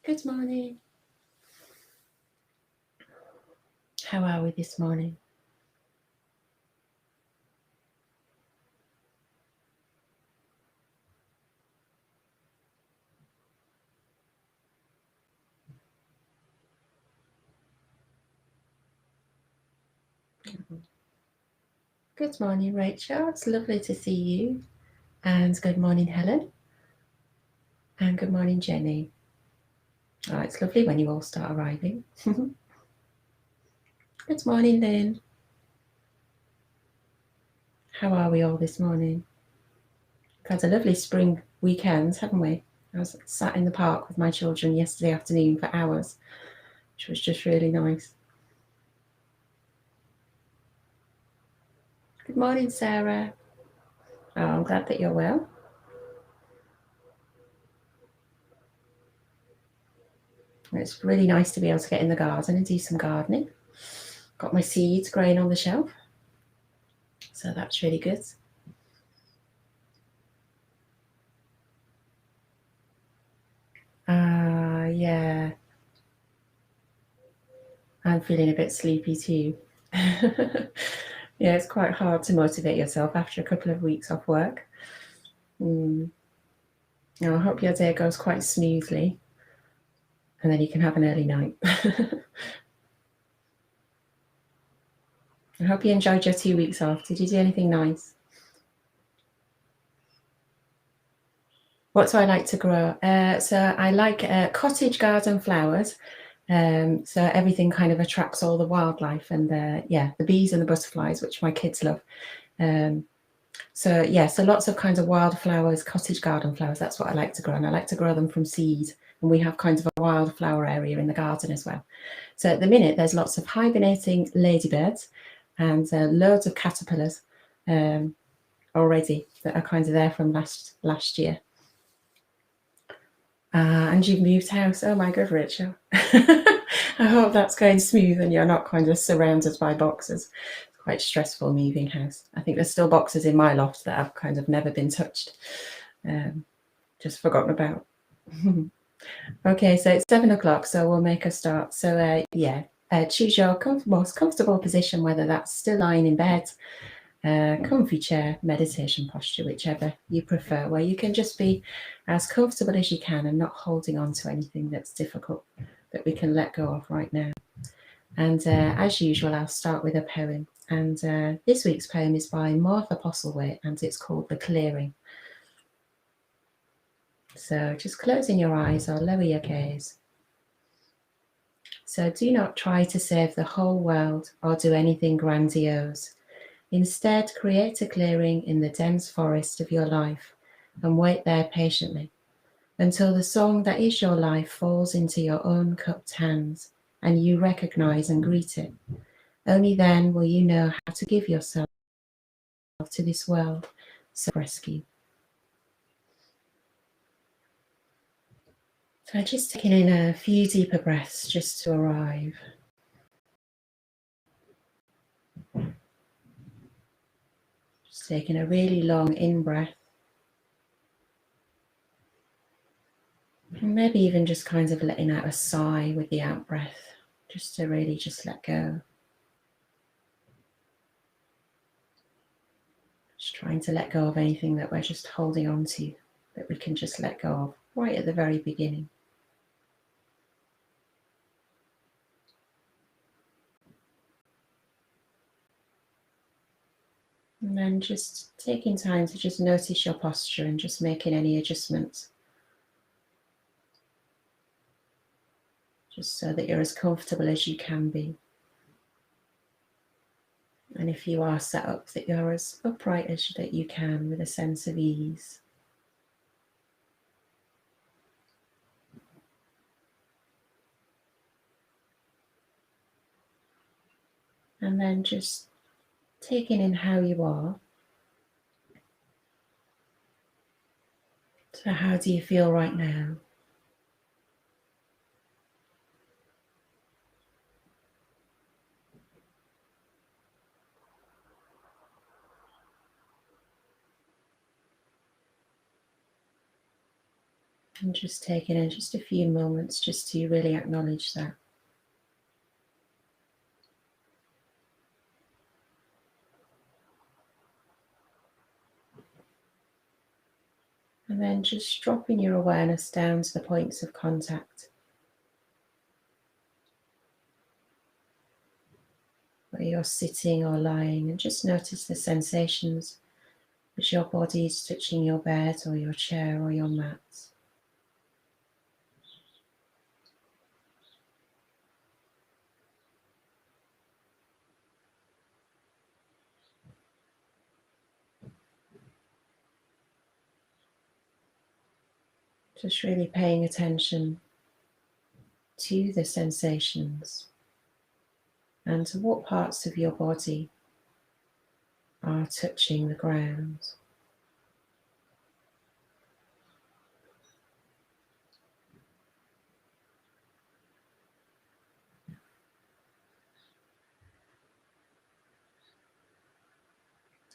Good morning. How are we this morning? Good morning, Rachel. It's lovely to see you. And good morning, Helen. And good morning, Jenny. Oh, it's lovely when you all start arriving. Good morning, Lynn. How are we all this morning? We've had a lovely spring weekend, haven't we? I was sat in the park with my children yesterday afternoon for hours, which was just really nice. Good morning, Sarah. Oh, I'm glad that you're well. It's really nice to be able to get in the garden and do some gardening. Got my seeds growing on the shelf, so that's really good. Yeah. I'm feeling a bit sleepy too. Yeah, it's quite hard to motivate yourself after a couple of weeks off work. I hope your day goes quite smoothly and then you can have an early night. I hope you enjoyed your 2 weeks off. Did you do anything nice? What do I like to grow? So I like cottage garden flowers. So everything kind of attracts all the wildlife and the bees and the butterflies, which my kids love. So lots of kinds of wildflowers, cottage garden flowers. That's what I like to grow, and I like to grow them from seed. And we have kind of a wildflower area in the garden as well. So at the minute, there's lots of hibernating ladybirds and loads of caterpillars already that are kind of there from last year. And you've moved house. Oh my God, Rachel. I hope that's going smooth and you're not kind of surrounded by boxes. It's quite stressful moving house. I think there's still boxes in my loft that have kind of never been touched, just forgotten about. Okay, so it's 7 o'clock, so we'll make a start. So choose your most comfortable position, whether that's still lying in bed, comfy chair, meditation posture, whichever you prefer, where you can just be as comfortable as you can and not holding on to anything that's difficult that we can let go of right now. And as usual, I'll start with a poem. And this week's poem is by Martha Postlewaite and it's called The Clearing. So just closing your eyes or lower your gaze. So do not try to save the whole world or do anything grandiose. Instead, create a clearing in the dense forest of your life and wait there patiently until the song that is your life falls into your own cupped hands and you recognize and greet it. Only then will you know how to give yourself to this world self-rescue. So just taking in a few deeper breaths just to arrive. Just taking a really long in-breath. And maybe even just kind of letting out a sigh with the out-breath, just to really just let go. Just trying to let go of anything that we're just holding on to, that we can just let go of right at the very beginning. And then just taking time to just notice your posture and just making any adjustments. Just so that you're as comfortable as you can be. And if you are set up, that you're as upright as that you can with a sense of ease. And then just taking in how you are. So how do you feel right now? And just taking in just a few moments just to really acknowledge that. And then just dropping your awareness down to the points of contact, where you're sitting or lying, and just notice the sensations as your body is touching your bed or your chair or your mat. Just really paying attention to the sensations and to what parts of your body are touching the ground.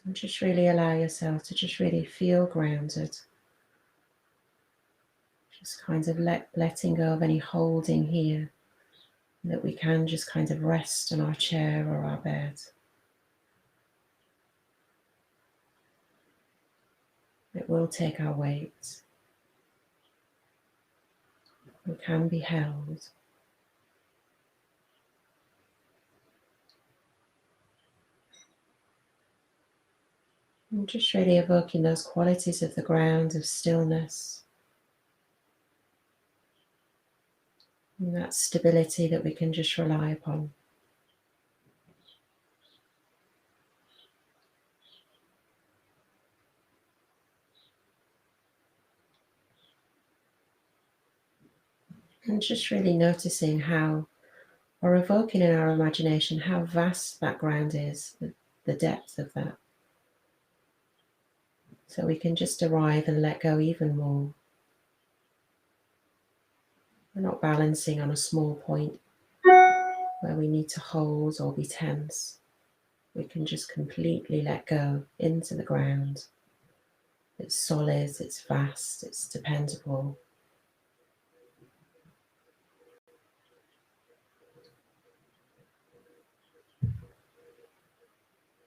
And just really allow yourself to just really feel grounded. Just kind of letting go of any holding here, that we can just kind of rest on our chair or our bed. It will take our weight. We can be held. And just really evoking those qualities of the ground, of stillness, and that stability that we can just rely upon. And just really noticing how, or evoking in our imagination, how vast that ground is, the depth of that. So we can just arrive and let go even more. We're not balancing on a small point where we need to hold or be tense. We can just completely let go into the ground. It's solid, it's vast, it's dependable.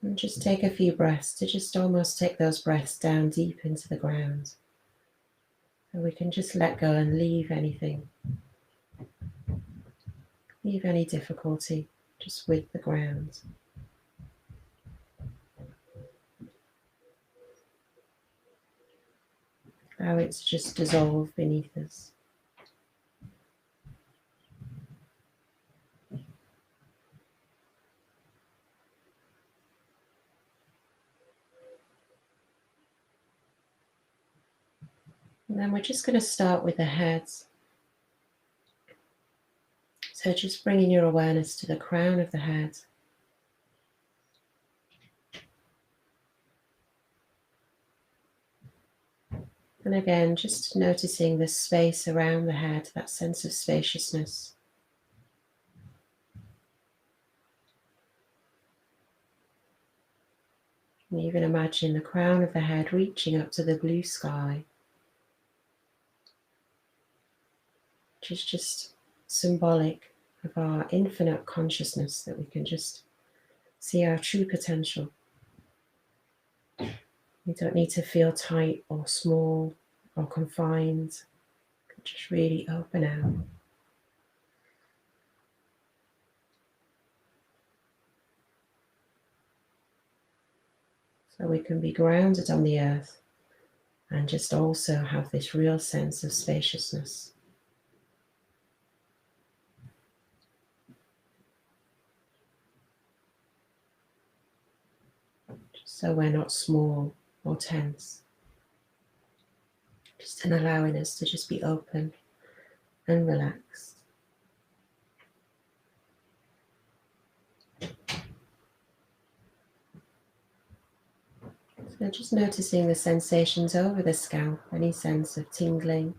And just take a few breaths to just almost take those breaths down deep into the ground. So we can just let go and leave anything, leave any difficulty just with the ground. Allow it to just dissolve beneath us. And then we're just going to start with the head. So just bringing your awareness to the crown of the head. And again, just noticing the space around the head, that sense of spaciousness. And even imagine the crown of the head reaching up to the blue sky, which is just symbolic of our infinite consciousness, that we can just see our true potential. We don't need to feel tight or small or confined. We can just really open out. So we can be grounded on the earth and just also have this real sense of spaciousness. Just so we're not small or tense. Just in allowing us to just be open and relaxed. So just noticing the sensations over the scalp, any sense of tingling.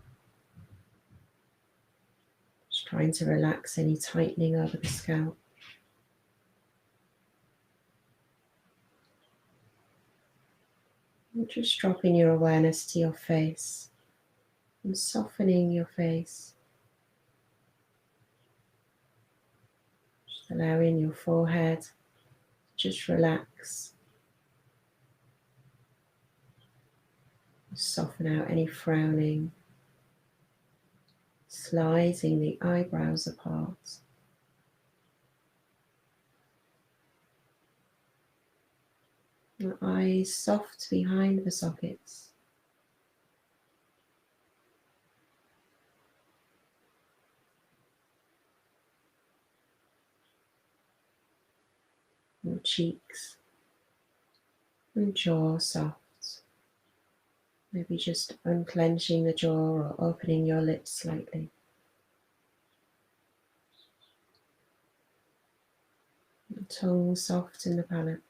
Just trying to relax any tightening over the scalp. And just dropping your awareness to your face. and softening your face. Just allowing your forehead to just relax. Soften out any frowning. Sliding the eyebrows apart. The eyes soft behind the sockets. Your cheeks and jaw soft. Maybe just unclenching the jaw or opening your lips slightly. The tongue soft in the palate.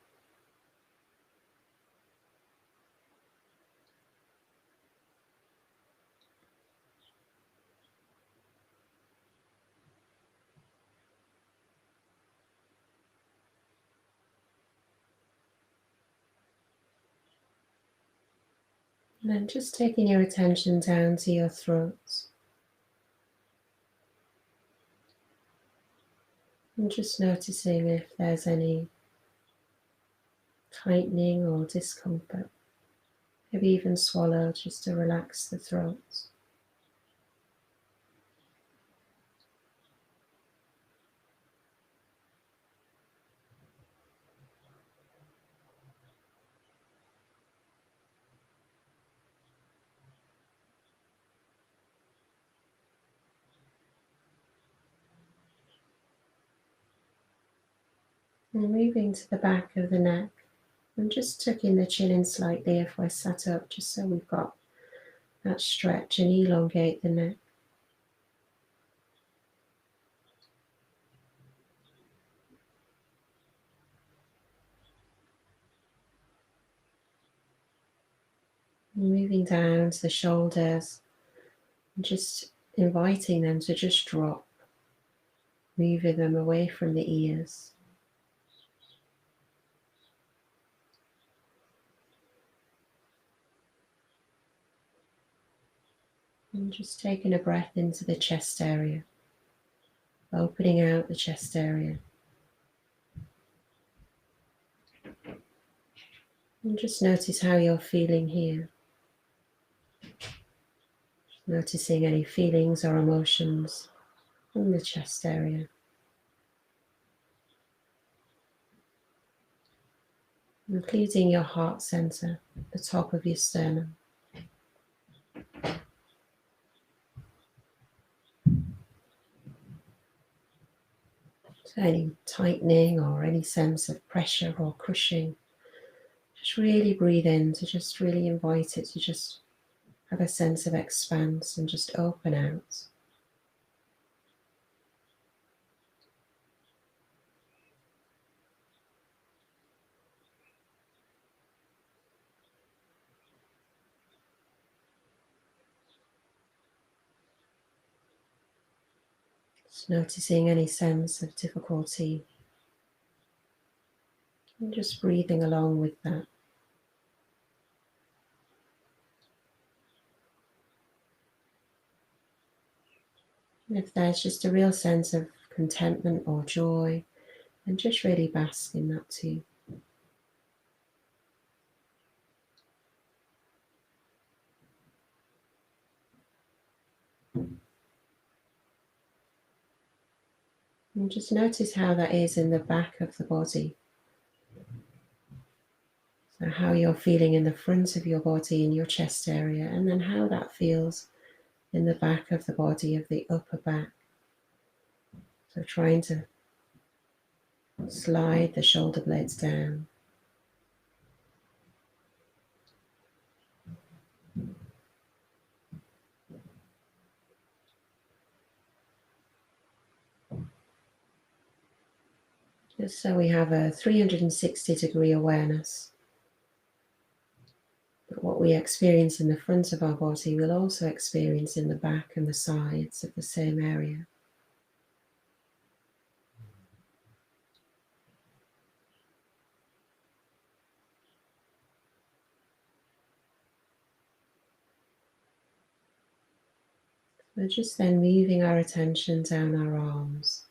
And then just taking your attention down to your throat. And just noticing if there's any tightening or discomfort. Maybe even swallow just to relax the throat. And moving to the back of the neck. And just tucking the chin in slightly if we're sat up, just so we've got that stretch and elongate the neck. Moving down to the shoulders and just inviting them to just drop, moving them away from the ears. And just taking a breath into the chest area, opening out the chest area. And just notice how you're feeling here. Noticing any feelings or emotions in the chest area. Including your heart center, the top of your sternum. So any tightening or any sense of pressure or crushing, just really breathe in to just really invite it to just have a sense of expanse and just open out. Just noticing any sense of difficulty and just breathing along with that. And if there's just a real sense of contentment or joy, then just really bask in that too. And just notice how that is in the back of the body. So how you're feeling in the front of your body, in your chest area, and then how that feels in the back of the body, of the upper back. So trying to slide the shoulder blades down. Just so we have a 360-degree awareness. But what we experience in the front of our body, we'll also experience in the back and the sides of the same area. We're just then moving our attention down our arms,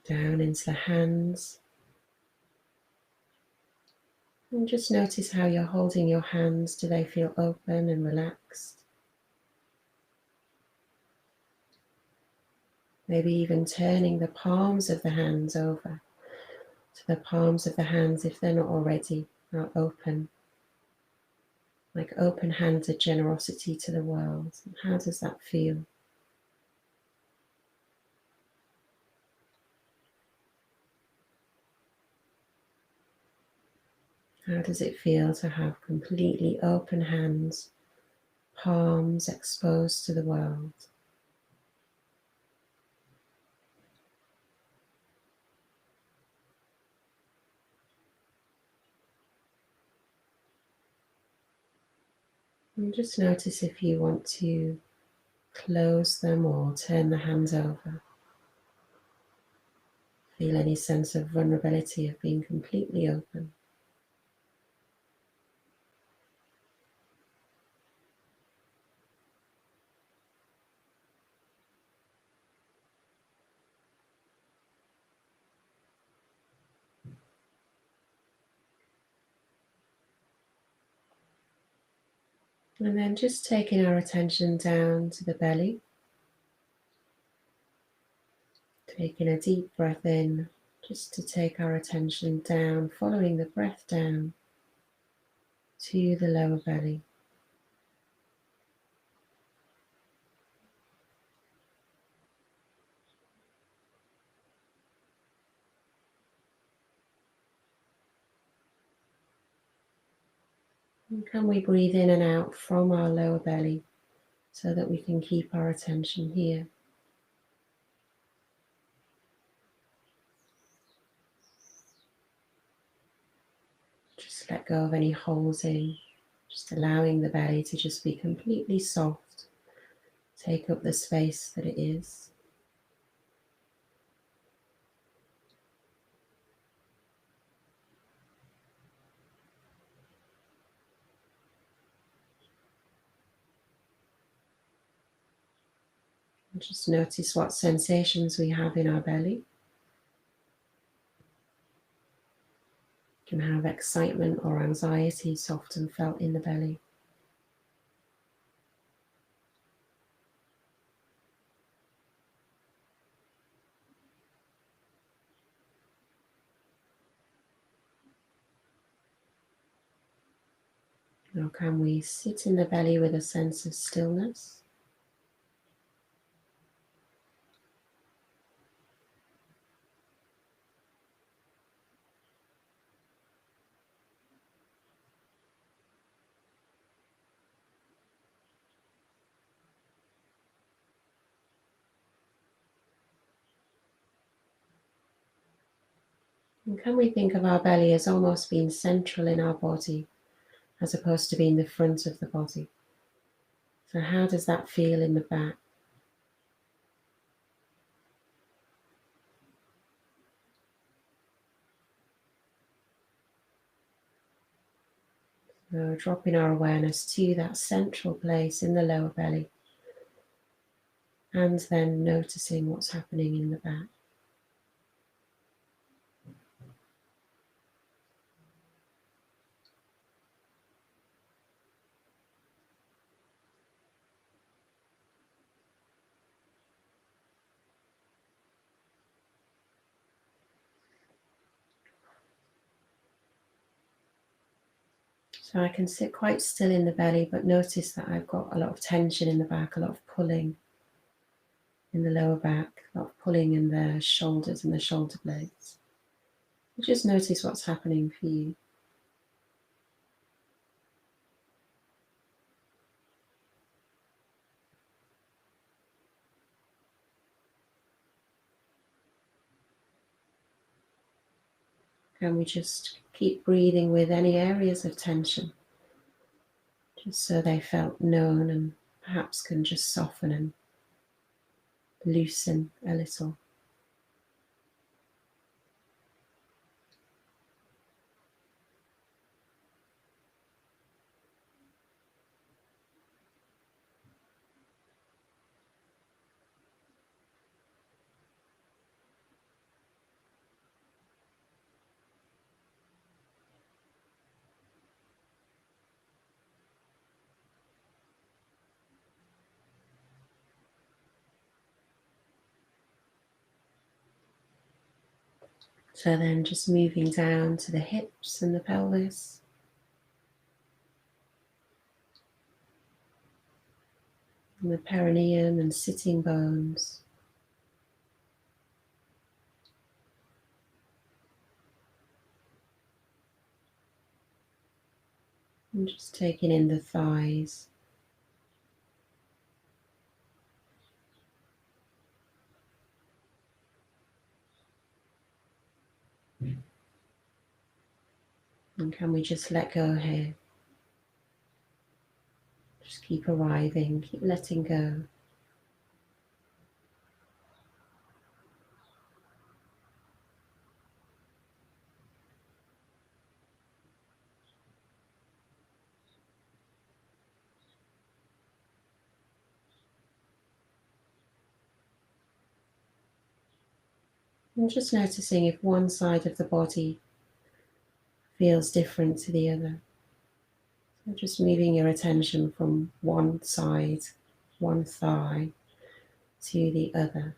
down into the hands, and just notice how you're holding your hands. Do they feel open and relaxed? Maybe even turning the palms of the hands over to the palms of the hands, if they're not already, are open. Like open-handed generosity to the world. How does that feel? How does it feel to have completely open hands, palms exposed to the world? And just notice if you want to close them or turn the hands over. Feel any sense of vulnerability of being completely open. And then just taking our attention down to the belly. Taking a deep breath in, just to take our attention down, following the breath down to the lower belly. And can we breathe in and out from our lower belly so that we can keep our attention here? Just let go of any holding, just allowing the belly to just be completely soft, take up the space that it is. And just notice what sensations we have in our belly. You can have excitement or anxiety soft and felt in the belly. Or can we sit in the belly with a sense of stillness? And can we think of our belly as almost being central in our body, as opposed to being the front of the body? So how does that feel in the back? So dropping our awareness to that central place in the lower belly, and then noticing what's happening in the back. So I can sit quite still in the belly, but notice that I've got a lot of tension in the back, a lot of pulling in the lower back, a lot of pulling in the shoulders and the shoulder blades. Just notice what's happening for you. Can we just keep breathing with any areas of tension, just so they felt known and perhaps can just soften and loosen a little. So then just moving down to the hips and the pelvis. And the perineum and sitting bones. And just taking in the thighs. And can we just let go here? Just keep arriving, keep letting go. And just noticing if one side of the body feels different to the other. So just moving your attention from one side, one thigh, to the other.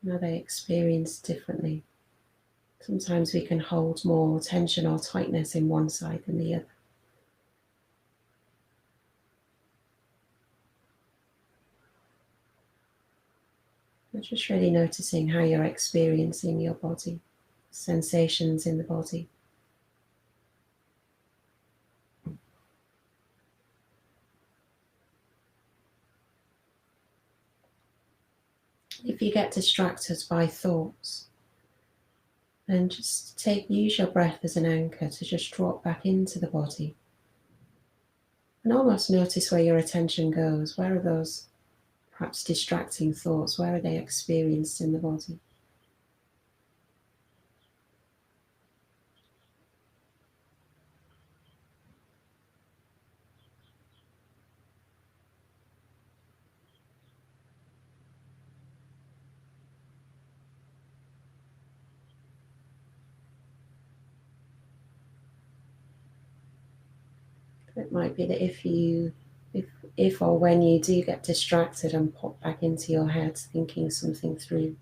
Now they experience differently. Sometimes we can hold more tension or tightness in one side than the other. But just really noticing how you're experiencing your body, sensations in the body. If you get distracted by thoughts, then just use your breath as an anchor to just drop back into the body. And almost notice where your attention goes. Where are those perhaps distracting thoughts? Where are they experienced in the body? It might be that if or when you do get distracted and pop back into your head thinking something through,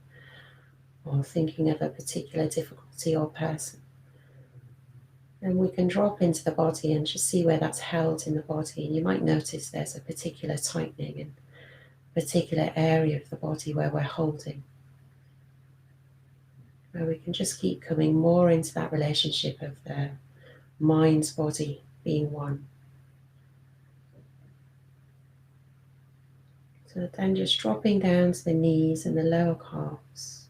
or thinking of a particular difficulty or person, then we can drop into the body and just see where that's held in the body. And you might notice there's a particular tightening in a particular area of the body where we're holding, where we can just keep coming more into that relationship of the mind body being one. So then just dropping down to the knees and the lower calves.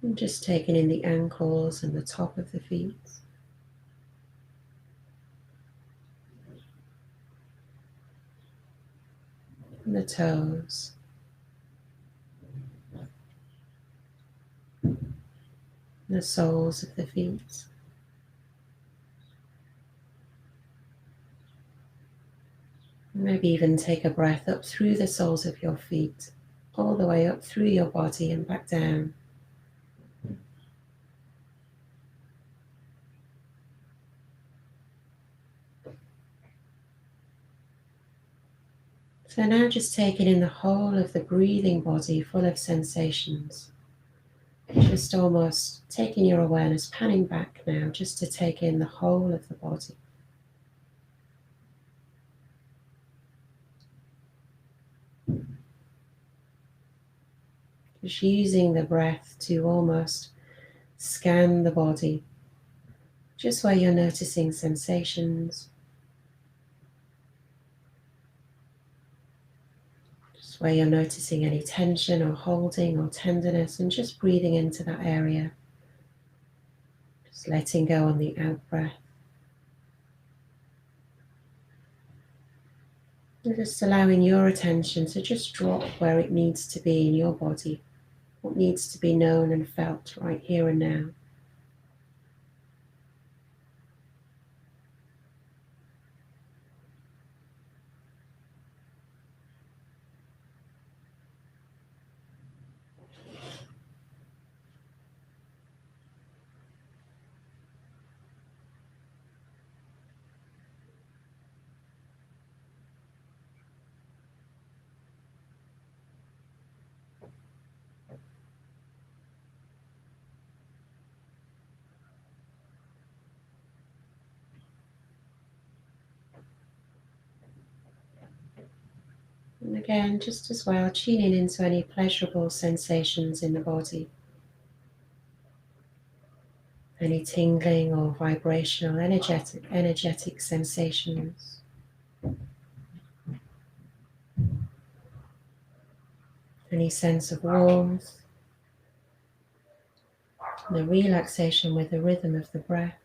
And just taking in the ankles and the top of the feet. And the toes. And the soles of the feet. Maybe even take a breath up through the soles of your feet, all the way up through your body and back down. So now just taking in the whole of the breathing body full of sensations. Just almost taking your awareness, panning back now, just to take in the whole of the body. Just using the breath to almost scan the body, just where you're noticing sensations, just where you're noticing any tension or holding or tenderness, and just breathing into that area. Just letting go on the out breath. And just allowing your attention to just drop where it needs to be in your body, what needs to be known and felt right here and now. And again, just as well, tuning into any pleasurable sensations in the body. Any tingling or vibrational, energetic sensations. Any sense of warmth. The relaxation with the rhythm of the breath.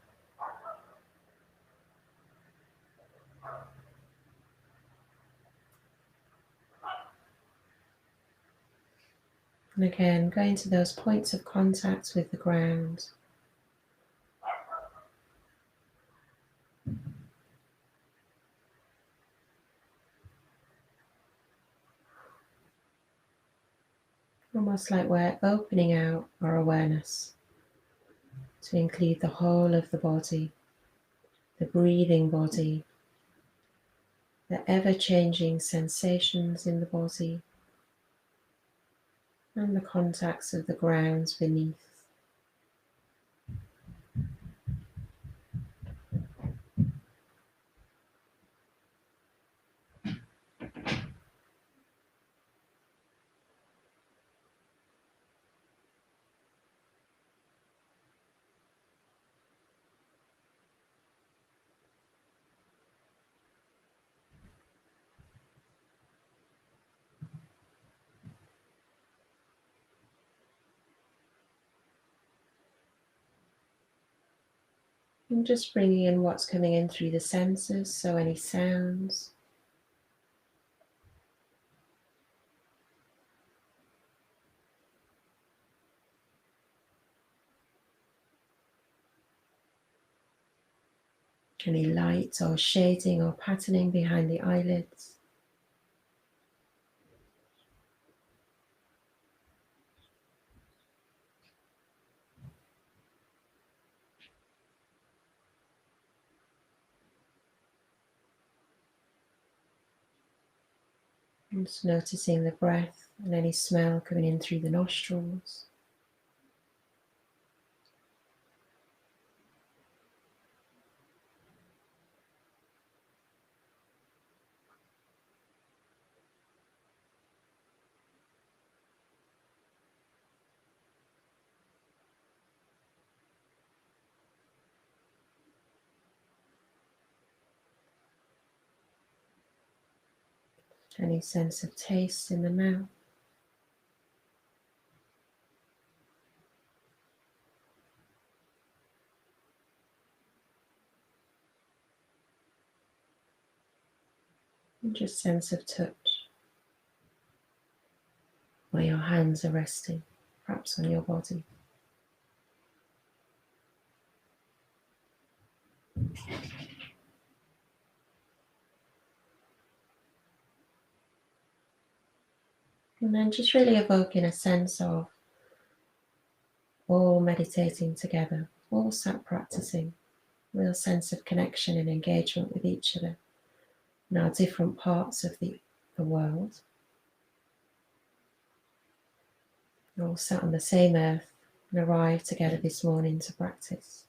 And again, going to those points of contact with the ground. Almost like we're opening out our awareness to include the whole of the body, the breathing body, the ever-changing sensations in the body, and the contacts of the ground beneath. And just bringing in what's coming in through the senses, so any sounds. Any light or shading or patterning behind the eyelids. And just noticing the breath and any smell coming in through the nostrils. Any sense of taste in the mouth. And just sense of touch, where your hands are resting, perhaps on your body. And then just really evoking a sense of all meditating together, all sat practicing, real sense of connection and engagement with each other in our different parts of the world. We're all sat on the same earth and arrived together this morning to practice.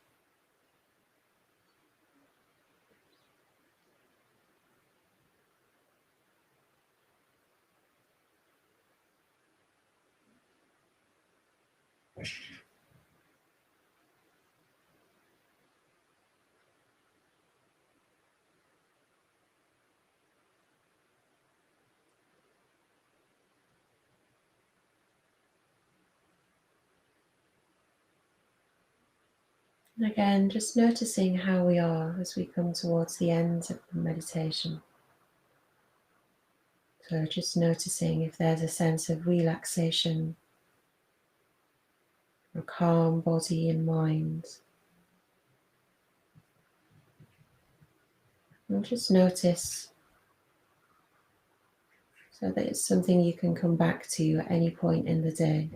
And again, just noticing how we are as we come towards the end of the meditation. So just noticing if there's a sense of relaxation, a calm body and mind. And just notice so that it's something you can come back to at any point in the day.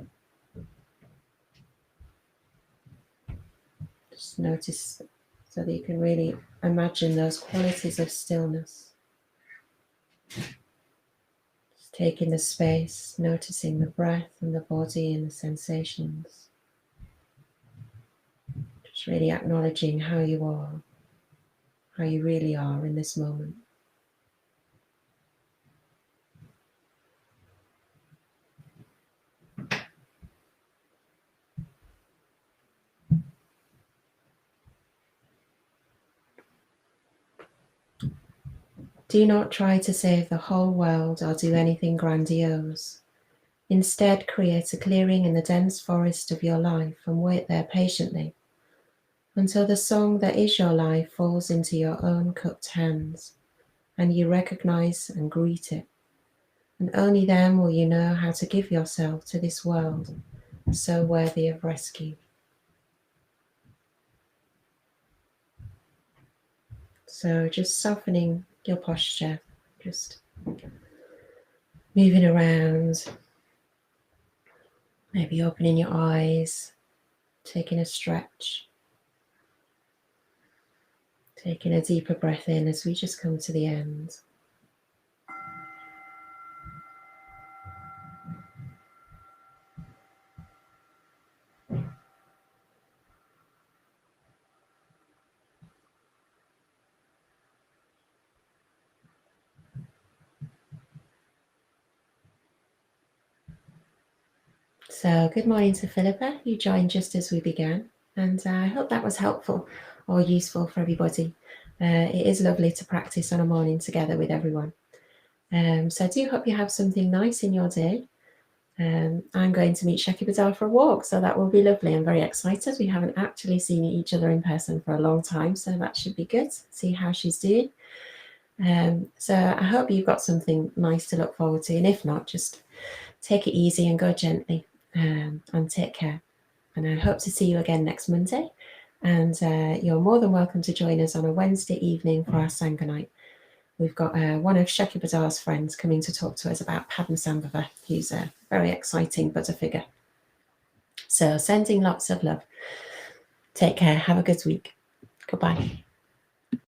Just notice so that you can really imagine those qualities of stillness. Just taking the space, noticing the breath and the body and the sensations. Just really acknowledging how you are, how you really are in this moment. do not try to save the whole world or do anything grandiose. Instead, create a clearing in the dense forest of your life and wait there patiently until the song that is your life falls into your own cupped hands and you recognize and greet it. And only then will you know how to give yourself to this world so worthy of rescue. So just softening your posture, just moving around, maybe opening your eyes, taking a stretch, taking a deeper breath in as we just come to the end. So good morning to Philippa, you joined just as we began, and I hope that was helpful or useful for everybody. It is lovely to practice on a morning together with everyone. So I do hope you have something nice in your day. I'm going to meet Shaki Bazaar for a walk, so that will be lovely. I'm very excited. We haven't actually seen each other in person for a long time, so that should be good. See how she's doing. So I hope you've got something nice to look forward to, and if not, just take it easy and go gently, and take care. And I hope to see you again next Monday. And you're more than welcome to join us on a Wednesday evening for our Sangha night. We've got one of Shaki Bazaar's friends coming to talk to us about Padmasambhava, who's a very exciting Buddha figure. So sending lots of love. Take care. Have a good week. Goodbye.